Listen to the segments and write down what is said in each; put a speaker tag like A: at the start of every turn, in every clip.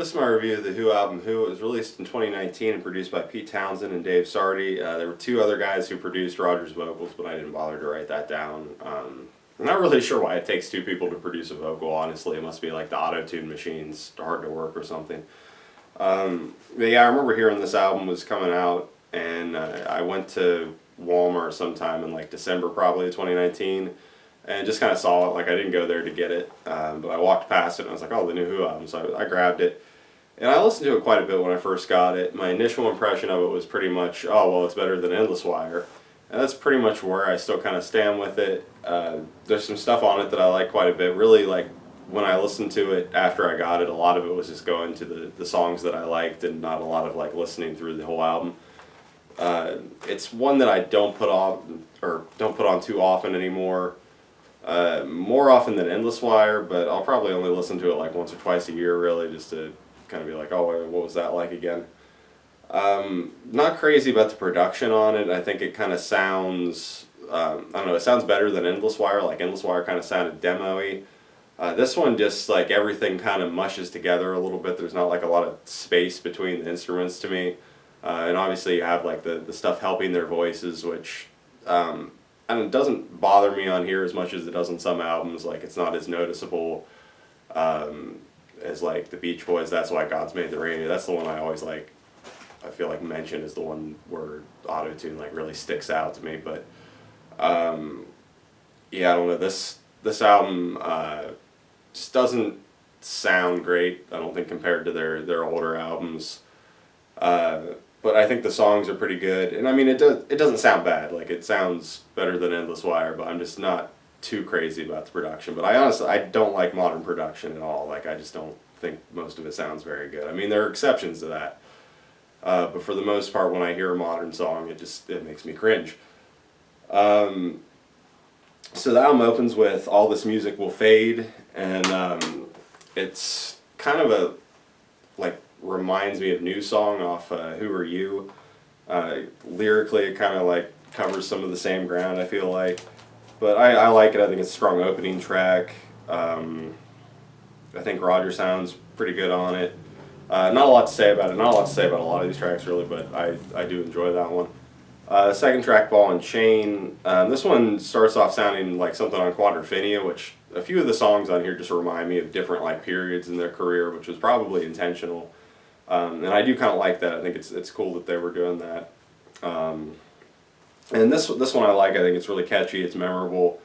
A: This is my review of the Who album. Who was released in 2019 and produced by Pete Townsend and Dave Sardy. There were two other guys who produced Roger's vocals, but I didn't bother to write that down. I'm not really sure why it takes two people to produce a vocal, honestly. It must be like the auto-tune machine's hard to work or something. But yeah, I remember hearing this album was coming out, and I went to Walmart sometime in like December probably of 2019, and just kind of saw it. Like, I didn't go there to get it, but I walked past it and I was like, oh, the new Who album. So I grabbed it, and I listened to it quite a bit when I first got it. My initial impression of it was pretty much, oh, well, it's better than Endless Wire. And that's pretty much where I still kind of stand with it. There's some stuff on it that I like quite a bit. Really, like, when I listened to it after I got it, a lot of it was just going to the songs that I liked and not a lot of, like, listening through the whole album. It's one that I don't put on too often anymore. More often than Endless Wire, but I'll probably only listen to it like once or twice a year, really, just to kind of be like, oh, what was that like again? Not crazy about the production on it. I think it kind of sounds, I don't know, it sounds better than Endless Wire. Like, Endless Wire kind of sounded demo-y. This one just, like, everything kind of mushes together a little bit. There's not, like, a lot of space between the instruments to me. And obviously you have, like, the stuff helping their voices, which, and it doesn't bother me on here as much as it does on some albums. Like, it's not as noticeable as, like, the Beach Boys, That's Why God's Made the Radio. That's the one I always, like, I feel like mention is the one where auto-tune, like, really sticks out to me. But yeah, I don't know, this album just doesn't sound great, I don't think, compared to their older albums. But I think the songs are pretty good, and I mean, it doesn't sound bad. Like, it sounds better than Endless Wire, but I'm just not too crazy about the production. But I don't like modern production at all. Like, I just don't think most of it sounds very good. I mean, there are exceptions to that. But for the most part, when I hear a modern song, it makes me cringe. So the album opens with All This Music Will Fade, and it's kind of reminds me of New Song off Who Are You. Lyrically, it kind of like covers some of the same ground, I feel like. But I like it. I think it's a strong opening track. I think Roger sounds pretty good on it. Not a lot to say about it. Not a lot to say about a lot of these tracks, really, but I do enjoy that one. Second track, Ball and Chain. This one starts off sounding like something on Quadrophenia, which a few of the songs on here just remind me of different, like, periods in their career, which was probably intentional. And I do kind of like that. I think it's cool that they were doing that. And this one I like. I think it's really catchy. It's memorable.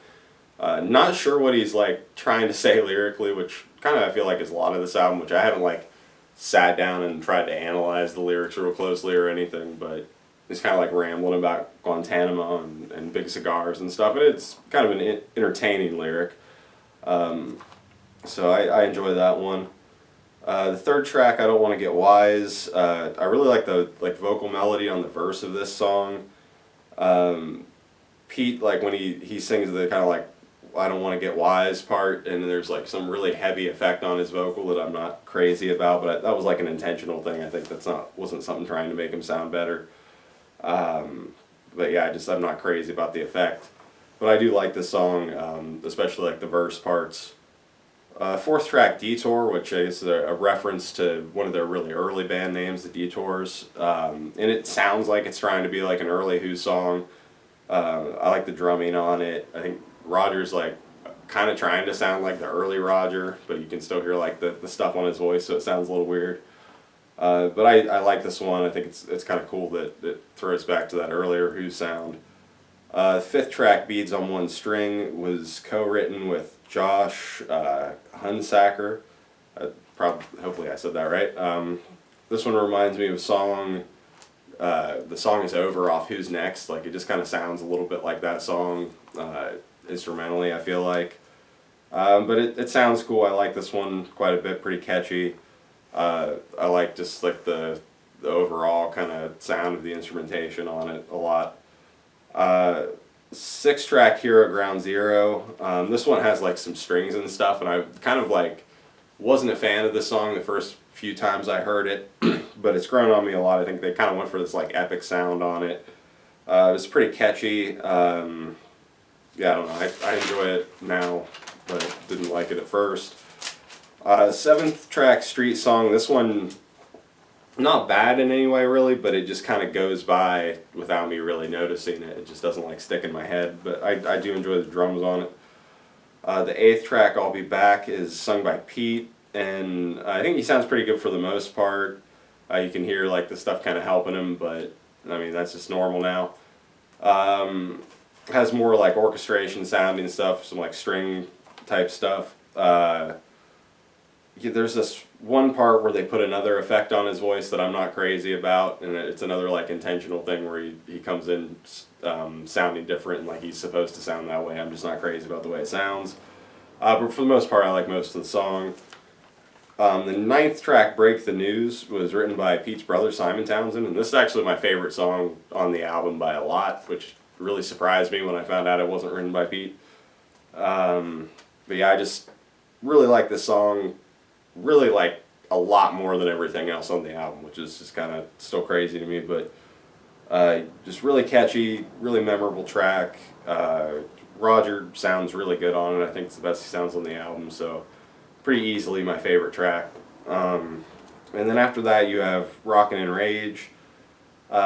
A: Not sure what he's, like, trying to say lyrically, which kind of I feel like is a lot of this album, which I haven't, like, sat down and tried to analyze the lyrics real closely or anything, but he's kind of like rambling about Guantanamo and big cigars and stuff, and it's kind of an entertaining lyric. So I enjoy that one. The third track, I Don't Want to Get Wise. I really like the vocal melody on the verse of this song. Pete, like, when he sings the kind of like I don't want to get wise part, and there's like some really heavy effect on his vocal that I'm not crazy about, but that was like an intentional thing. I think wasn't something trying to make him sound better. But yeah, I'm not crazy about the effect. But I do like this song, especially like the verse parts. Fourth track, Detour, which I guess is a reference to one of their really early band names, the Detours. And it sounds like it's trying to be like an early Who song. I like the drumming on it. I think Roger's like kind of trying to sound like the early Roger, but you can still hear like the stuff on his voice, so it sounds a little weird. But I like this one. I think it's kind of cool that it throws back to that earlier Who sound. Fifth track, Beads on One String, was co-written with Josh Hunsaker. Hopefully I said that right. This one reminds me of a song. The song is Over off Who's Next. Like, it just kind of sounds a little bit like that song instrumentally, I feel like. But it sounds cool. I like this one quite a bit. Pretty catchy. I like just like the overall kind of sound of the instrumentation on it a lot. Sixth track, Hero Ground Zero. This one has like some strings and stuff, and I kind of like wasn't a fan of this song the first few times I heard it, but it's grown on me a lot. I think they kind of went for this like epic sound on it. It's pretty catchy. Yeah, I don't know. I enjoy it now, but didn't like it at first. Seventh track, Street Song. This one, not bad in any way really, but it just kind of goes by without me really noticing it. It just doesn't like stick in my head, but I do enjoy the drums on it. The eighth track, I'll Be Back, is sung by Pete, and I think he sounds pretty good for the most part. You can hear like the stuff kind of helping him, but I mean that's just normal now. Has more like orchestration sounding stuff, some like string type stuff. There's this one part where they put another effect on his voice that I'm not crazy about, and it's another like intentional thing where he comes in sounding different and like he's supposed to sound that way. I'm just not crazy about the way it sounds. But for the most part, I like most of the song. The ninth track, Break the News, was written by Pete's brother, Simon Townsend, and this is actually my favorite song on the album by a lot, which really surprised me when I found out it wasn't written by Pete. But yeah, I just really like this song, really like a lot more than everything else on the album, which is just kind of still crazy to me, but just really catchy, really memorable track. Roger sounds really good on it. I think it's the best he sounds on the album, so pretty easily my favorite track. And then after that you have Rockin' in Rage,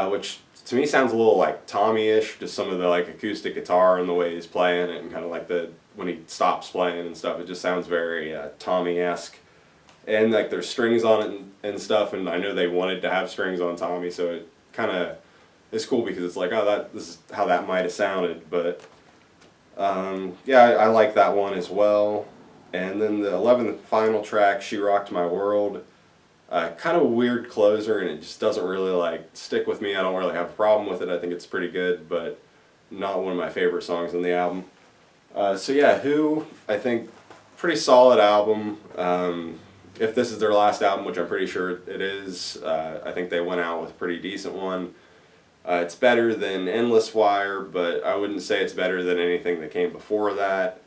A: which to me sounds a little like Tommy-ish, just some of the like acoustic guitar and the way he's playing it, and kind of like when he stops playing and stuff, it just sounds very Tommy-esque. And like there's strings on it and stuff, and I know they wanted to have strings on Tommy, so it kind of is cool because it's like, oh, this is how that might have sounded. But yeah, I like that one as well. And then the 11th final track, She Rocked My World, kind of a weird closer, and it just doesn't really like stick with me. I don't really have a problem with it. I think it's pretty good, but not one of my favorite songs on the album. So yeah, Who, I think pretty solid album. If this is their last album, which I'm pretty sure it is, I think they went out with a pretty decent one. It's better than Endless Wire, but I wouldn't say it's better than anything that came before that.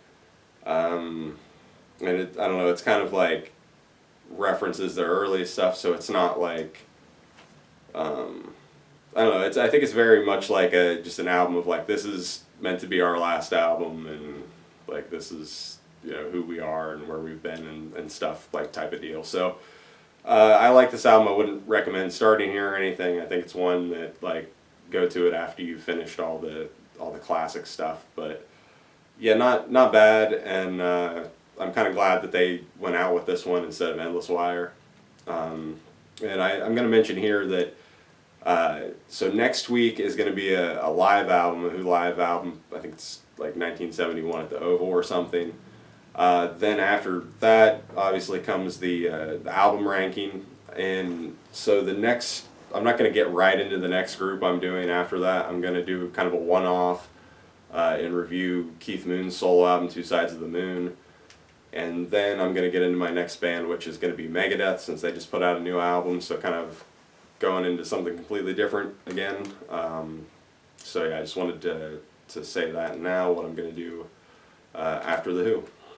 A: And I don't know, it's kind of like references their early stuff, so it's not like, I don't know, I think it's very much like just an album of like, this is meant to be our last album, and like this is, you know, who we are and where we've been and stuff, like type of deal. So I like this album. I wouldn't recommend starting here or anything. I think it's one that like go to it after you've finished all the classic stuff. But yeah, not bad, and I'm kind of glad that they went out with this one instead of Endless Wire. And I'm going to mention here that so next week is going to be a live album, a Who live album. I think it's like 1971 at the Oval or something. Then after that, obviously comes the album ranking, and so I'm not going to get right into the next group I'm doing after that. I'm going to do kind of a one-off and review Keith Moon's solo album, Two Sides of the Moon, and then I'm going to get into my next band, which is going to be Megadeth, since they just put out a new album, so kind of going into something completely different again. So yeah, I just wanted to say that now, what I'm going to do after The Who.